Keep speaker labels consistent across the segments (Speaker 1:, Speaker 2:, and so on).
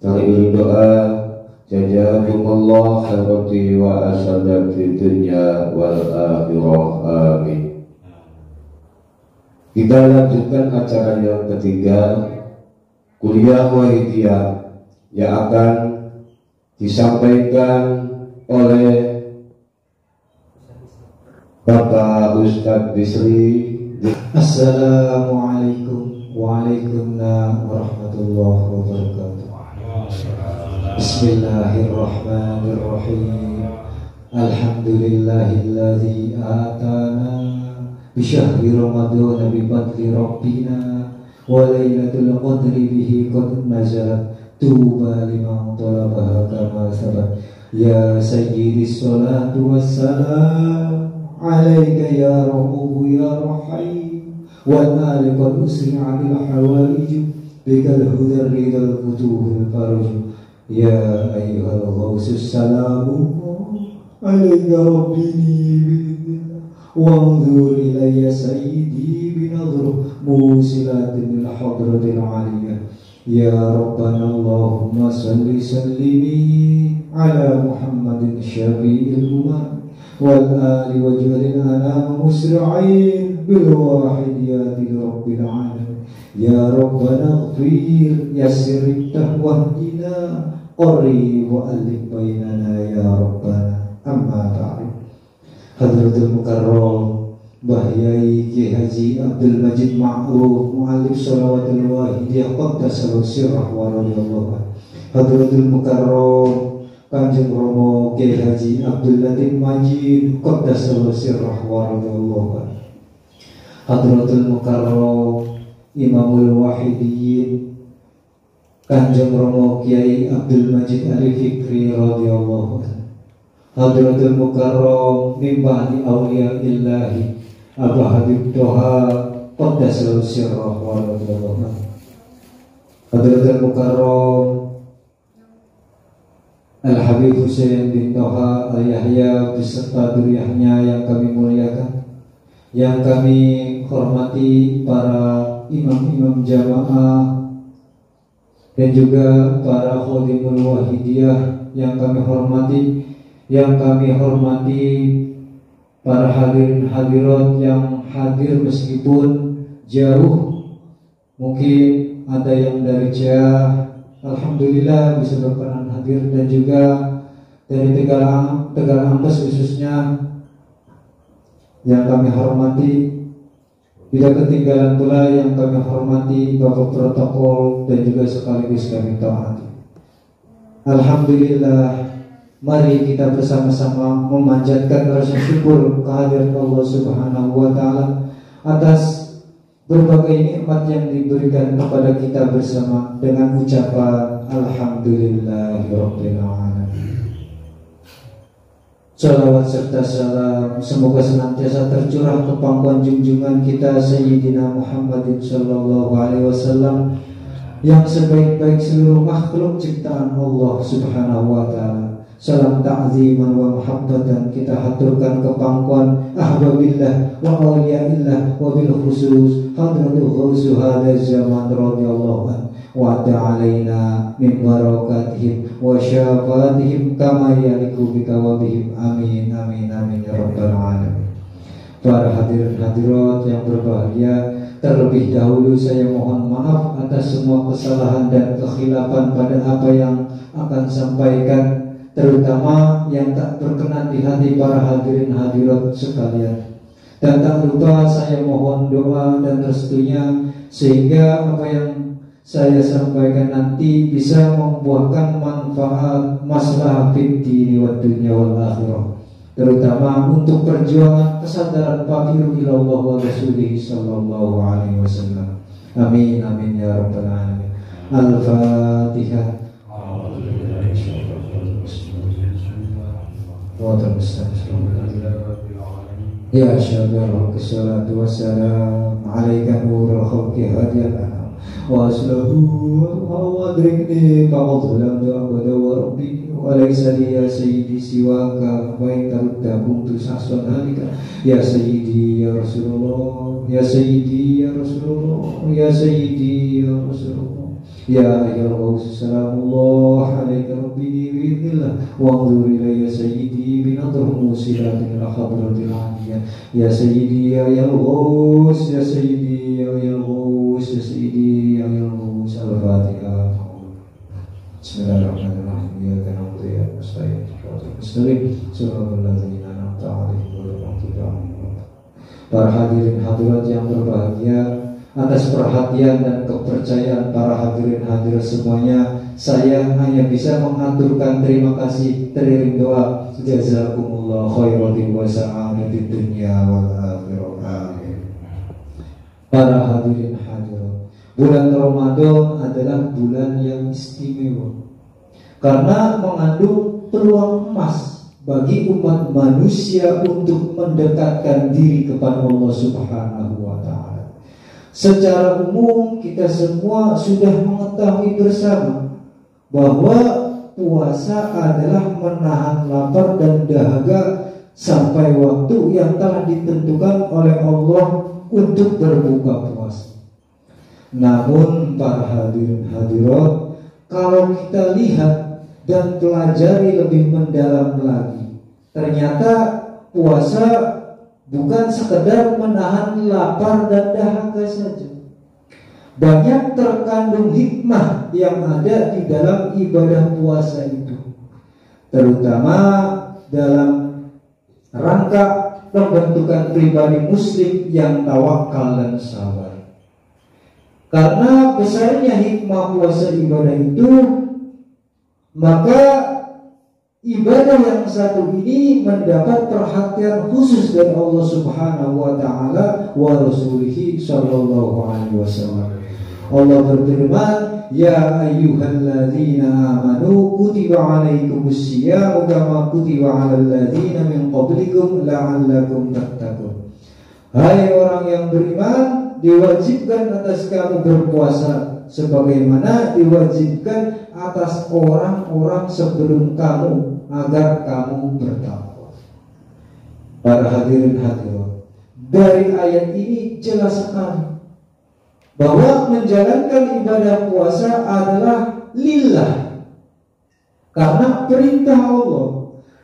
Speaker 1: Kami berdoa jazakumullah khairati wa asadat di dunya wal akhirah, amin. Kita lanjutkan acara yang ketiga, kuliah wahidiyah, yang akan disampaikan oleh Bapak Ustadz Bisri.
Speaker 2: Assalamualaikum warahmatullahi wabarakatuh. Bismillahirrahmanirrahim. Alhamdulillahilladzi atana bi syahri ramadhan bi fadli rabbina wa lailatul qadri bihi qad nazalat tuba liman talabaha kama sabat. Ya sayyidi salatu wassalam alaika ya Rabbu ya Rahim wal ali qad usri'a bil hawaij bikal hudar ridal futuhul farj. Ya ayyuhal ghausus salamu alaika rabbini bidillah wanzur ilayya sayyidi binadru musilatin lil hadratil aliyah. Ya Rabbana Allahumma salli sallimi ala Muhammadin syafi'il umam wal ali waj'alil anam musri'in bil wahidiyati rabbil alamin. Ya Rabbana ighfir yassir wahdina qari wa alif bainana ya Rabbana. Amma ba'du. Hadratul Mukarram Mbah Yai Ki Haji Abdul Majid Ma'ruf Mu'alif Shalawatul Wahidiyah Qaddasallahu sirrah wa radiyallahu anhu. Hadratul Mukarram Kanjeng Romo Ki Haji Abdul Latif Majid Qaddasallahu sirrah wa radiyallahu anhu. Hadratul Mukarram Imamul Wahidiyyin Kanjeng Romo Kiai Abdul Majid Ali Fikri radhiyallahu anhu. Hadratul Mukarram Mimbani Awliya Illahi Abah Habib Toha Qaddasallahu sirrah wa radhiyallahu anhu. Hadratul Mukarram Al-Habib Hussein bin Toha Al-Yahya beserta duriyahnya yang kami muliakan, yang kami hormati para imam-imam jamaah dan juga para khadimul wahidiyah yang kami hormati, para hadirin hadirat yang hadir meskipun jauh, mungkin ada yang dari Ciah, alhamdulillah bisa berkenan hadir, dan juga dari Tegal Ampes khususnya yang kami hormati. Tidak ketinggalan pula yang kami hormati Bapak Protokol dan juga sekaligus kami taati. Alhamdulillah, mari kita bersama-sama memanjatkan rasa syukur kehadirat Allah Subhanahu wa taala atas berbagai nikmat yang diberikan kepada kita bersama dengan ucapan alhamdulillahirabbil alamin. Salawat serta salam semoga senantiasa tercurah ke pangkuan junjungan kita Sayyidina Muhammadin sallallahu alaihi wasallam yang sebaik-baik seluruh makhluk ciptaan Allah Subhanahu wa taala. Salam ta'ziman wa muhabbatan kita haturkan ke pangkuan ahbabillah wa awliyaillah wa bil khusus hadratul khusus hadha zaman radhiyallahu anhu wa ta'alaina min barakatihim wa syafatihim kama yaliku bika wa bihim. Amin amin amin ya rabbal alamin. Para hadirin hadirat yang berbahagia, terlebih dahulu saya mohon maaf atas semua kesalahan dan kekhilafan pada apa yang akan sampaikan, terutama yang tak berkenan di hati para hadirin hadirat sekalian. Dan tak lupa saya mohon doa dan restunya sehingga apa yang saya sampaikan nanti bisa membuahkan manfaat maslahat fid dini wad dunya wal akhirah, terutama untuk perjuangan kesadaran fakir ila Allah wa Rasulih sallallahu alaihi wasallam. Amin amin ya rabbal alamin. Al-Fatihah. Ya syabirul salatu wassalam alaika nurul khalqi hadiyah wa aslahu wa adrikni fa'udhulam du'abada wa rabbi wa laysa li ya sayyidi siwaka wa intarudda kuntu sahson halika. Ya sayyidi ya Rasulullah, ya sayyidi ya Rasulullah, ya sayyidi ya Rasulullah, ya ayyuhal ghawsus salamullah وانظر إلي سيدي بنظر موسلات إلى حضرة العالية يا سيدي يا الغوث يا سيدي يا الغوث يا سيدي يا الغوث. الفاتحة. بسم الله الرحمن الرحيم. إياك نعبد وإياك نستعين صراط المستقيم صراط الذين أنعمت عليهم غير المغضوب عليهم. Para hadirin hadirat yang berbahagia, atas perhatian dan kepercayaan para hadirin hadirat semuanya, saya hanya bisa mengaturkan terima kasih teriring doa. Jazakumullah khairan wa sa'adatid dunya wal akhirah. Para hadirin hadirat, bulan Ramadan adalah bulan yang istimewa karena mengandung peluang emas bagi umat manusia untuk mendekatkan diri kepada Allah Subhanahu wa ta'ala. Secara umum kita semua sudah mengetahui bersama bahwa puasa adalah menahan lapar dan dahaga sampai waktu yang telah ditentukan oleh Allah untuk berbuka puasa. Namun para hadirin hadirat, kalau kita lihat dan pelajari lebih mendalam lagi, ternyata puasa bukan sekedar menahan lapar dan dahaga saja. Banyak terkandung hikmah yang ada di dalam ibadah puasa itu, terutama dalam rangka pembentukan pribadi muslim yang tawakal dan sabar. Karena besarnya hikmah puasa ibadah itu, maka ibadah yang satu ini mendapat perhatian khusus dari Allah Subhanahu wa ta'ala wa Rasulihi sallallahu alaihi wasallam. Allah berfirman, ya ayyuhalladzina amanu kutiba alaikumus syiyamu kama kutiba alal ladzina min qablikum la'allakum tattaqun. Hai orang yang beriman, diwajibkan atas kamu berpuasa sebagaimana diwajibkan atas orang-orang sebelum kamu agar kamu bertakwa. Para hadirin hadirat, dari ayat ini jelas sekali bahwa menjalankan ibadah puasa adalah lillah, karena perintah Allah,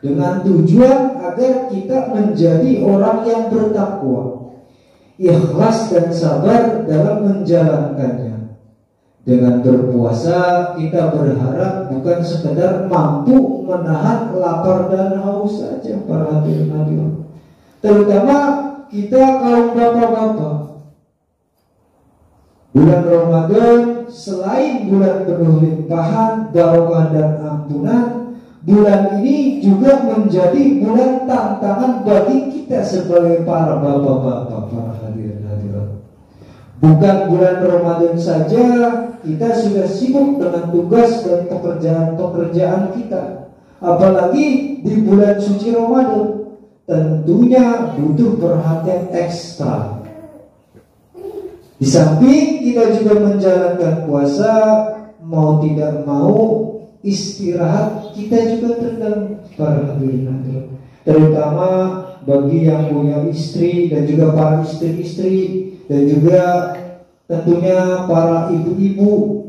Speaker 2: dengan tujuan agar kita menjadi orang yang bertakwa, ikhlas dan sabar dalam menjalankannya. Dengan berpuasa kita berharap bukan sekedar mampu menahan lapar dan haus saja para hadirin hadirat. Terutama kita kaum bapak-bapak. Bulan Ramadan selain bulan penuh limpahan, barokah dan ampunan, bulan ini juga menjadi bulan tantangan bagi kita sebagai para bapak-bapak, para hadirin hadirat. Bukan bulan Ramadan saja kita sudah sibuk dengan tugas dan pekerjaan kita, apalagi di bulan suci Ramadan tentunya butuh perhatian ekstra. Di samping kita juga menjalankan puasa, mau tidak mau istirahat kita juga terganggu para hadirin hadirat. Terutama bagi yang punya istri dan juga para istri-istri dan juga tentunya para ibu-ibu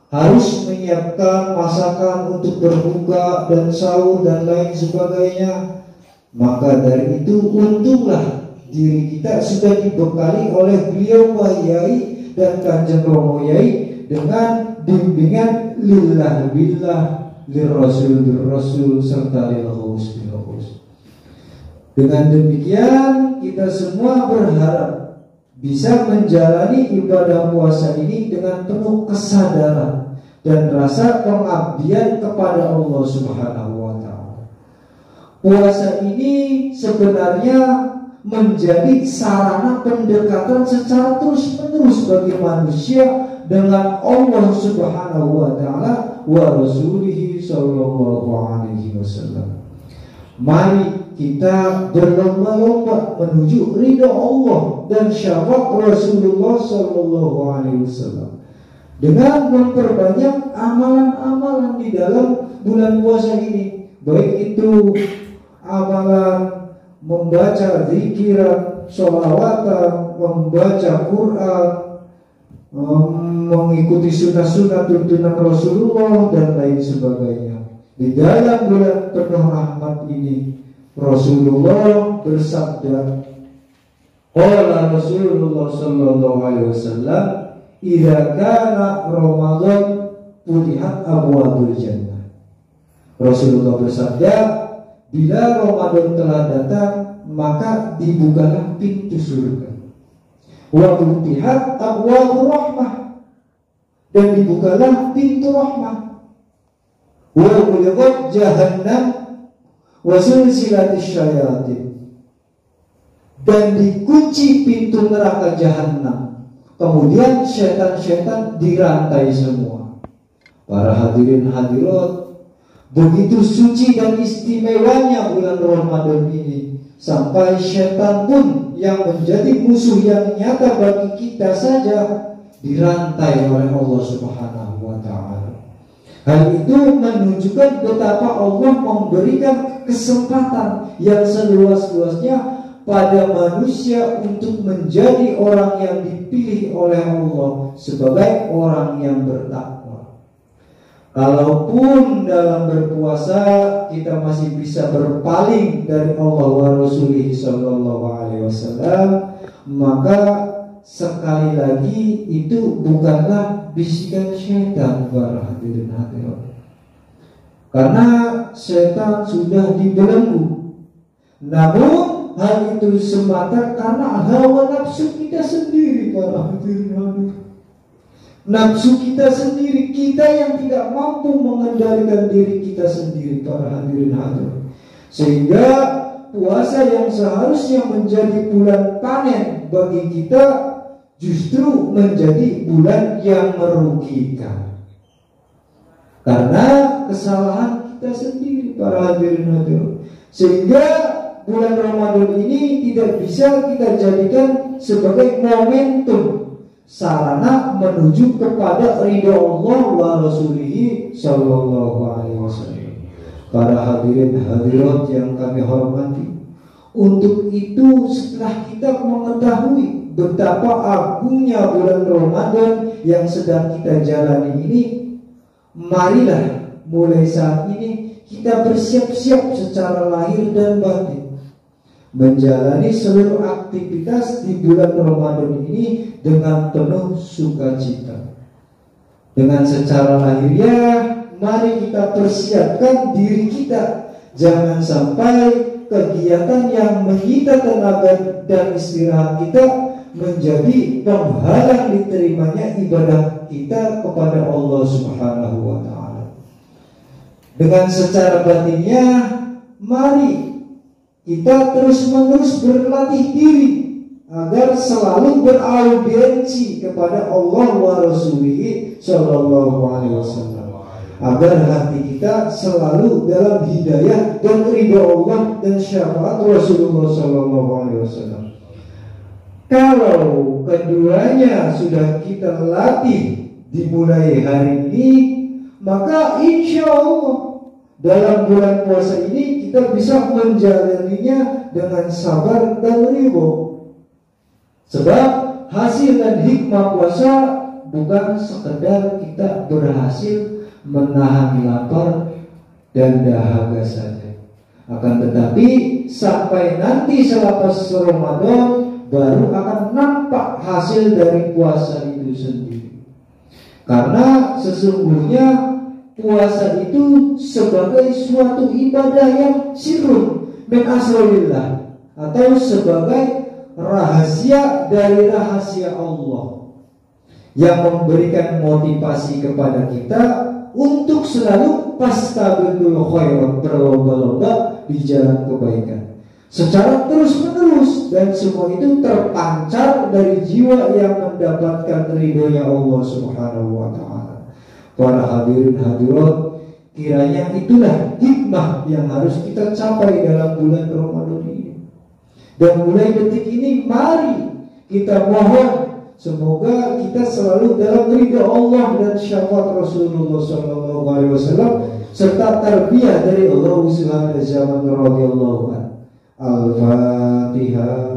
Speaker 2: harus menyiapkan masakan untuk berbuka dan sahur dan lain sebagainya. Maka dari itu untunglah diri kita sudah dibekali oleh beliau Pak Yai dan Kanjeng Romo Yai dengan bimbingan lillah billah, lirrasul birrasul, serta lilghus bilghus. Dengan demikian kita semua berharap bisa menjalani ibadah puasa ini dengan penuh kesadaran dan rasa pengabdian kepada Allah Subhanahu wa ta'ala. Puasa ini sebenarnya menjadi sarana pendekatan secara terus-menerus bagi manusia dengan Allah Subhanahu wa ta'ala wa Rasulihi sallallahu alaihi wasallam. Mari kita berlomba-lomba menuju ridha Allah dan syafaat Rasulullah sallallahu alaihi wasallam dengan memperbanyak amalan-amalan di dalam bulan puasa ini, baik itu amalan membaca zikiran, sholawatan, membaca Quran, mengikuti sunnah-sunnah tuntunan Rasulullah dan lain sebagainya. Di dalam bulan penuh rahmat ini Rasulullah bersabda, qala Rasulullah sallallahu alaihi wasallam, idza kana Ramadan futihat abwabul jannah. Rasulullah bersabda, bila Ramadan telah datang maka dibukalah pintu surga. Wa futihat abwabur rahmah, dan dibukalah pintu rahmat. Wa uliqat jahannam wa sulsilatis syayatin, dan dikunci pintu neraka jahanam, kemudian setan-setan dirantai semua. Para hadirin hadirat, begitu suci dan istimewanya bulan Ramadan ini, sampai setan pun yang menjadi musuh yang nyata bagi kita saja dirantai oleh Allah Subhanahu wa ta'ala. Hal itu menunjukkan betapa Allah memberikan kesempatan yang seluas-luasnya pada manusia untuk menjadi orang yang dipilih oleh Allah sebagai orang yang bertakwa. Kalaupun dalam berpuasa kita masih bisa berpaling dari Allah wa Rasulih sallallahu alaihi wasallam, maka sekali lagi itu bukanlah bisikan syaitan, para hadirin hadirat. Karena syaitan sudah dibelenggu. Namun hal itu semata karena hawa nafsu kita sendiri, para hadirin hadirat. Nafsu kita sendiri, kita yang tidak mampu mengendalikan diri kita sendiri, para hadirin hadirat. Sehingga puasa yang seharusnya menjadi bulan panen bagi kita justru menjadi bulan yang merugikan karena kesalahan kita sendiri, para hadirin hadirat. Sehingga bulan Ramadan ini tidak bisa kita jadikan sebagai momentum sarana menuju kepada ridha Allah wa Rasulihi sallallahu alaihi wasallam. Para hadirin hadirat yang kami hormati, untuk itu setelah kita mengetahui betapa agungnya bulan Ramadan yang sedang kita jalani ini, marilah mulai saat ini kita bersiap-siap secara lahir dan batin menjalani seluruh aktivitas di bulan Ramadan ini dengan penuh sukacita. Dengan secara lahiriah, mari kita persiapkan diri kita, jangan sampai kegiatan yang menyita tenaga dan istirahat kita menjadi penghalang diterimanya ibadah kita kepada Allah Subhanahu wa ta'ala. Dengan secara batinnya, mari kita terus-menerus berlatih diri agar selalu beraudiensi kepada Allah wa Rasulih sallallahu alaihi wasallam, agar hati kita selalu dalam hidayah dan ridha Allah dan syafaat Rasulullah sallallahu alaihi wasallam. Kalau keduanya sudah kita latih dimulai hari ini, maka insya Allah dalam bulan puasa ini kita bisa menjalaninya dengan sabar dan ridho. Sebab hasil dan hikmah puasa bukan sekedar kita berhasil menahan lapar dan dahaga saja, akan tetapi sampai nanti selepas Ramadan baru akan nampak hasil dari puasa itu sendiri. Karena sesungguhnya puasa itu sebagai suatu ibadah yang sirrun min asrarillah, atau sebagai rahasia dari rahasia Allah yang memberikan motivasi kepada kita untuk selalu fastabiqul khairat, berlomba-lomba di jalan kebaikan secara terus-menerus, dan semua itu terpancar dari jiwa yang mendapatkan ridhonya Allah Subhanahu wa ta'ala. Para hadirin hadirat, kiranya itulah hikmah yang harus kita capai dalam bulan Ramadan ini. Dan mulai detik ini mari kita mohon semoga kita selalu dalam ridha Allah dan syafaat Rasulullah sallallahu alaihi wasallam serta tarbiyah dari Allah Subhanahu wa ta'ala. Al-Fatihah.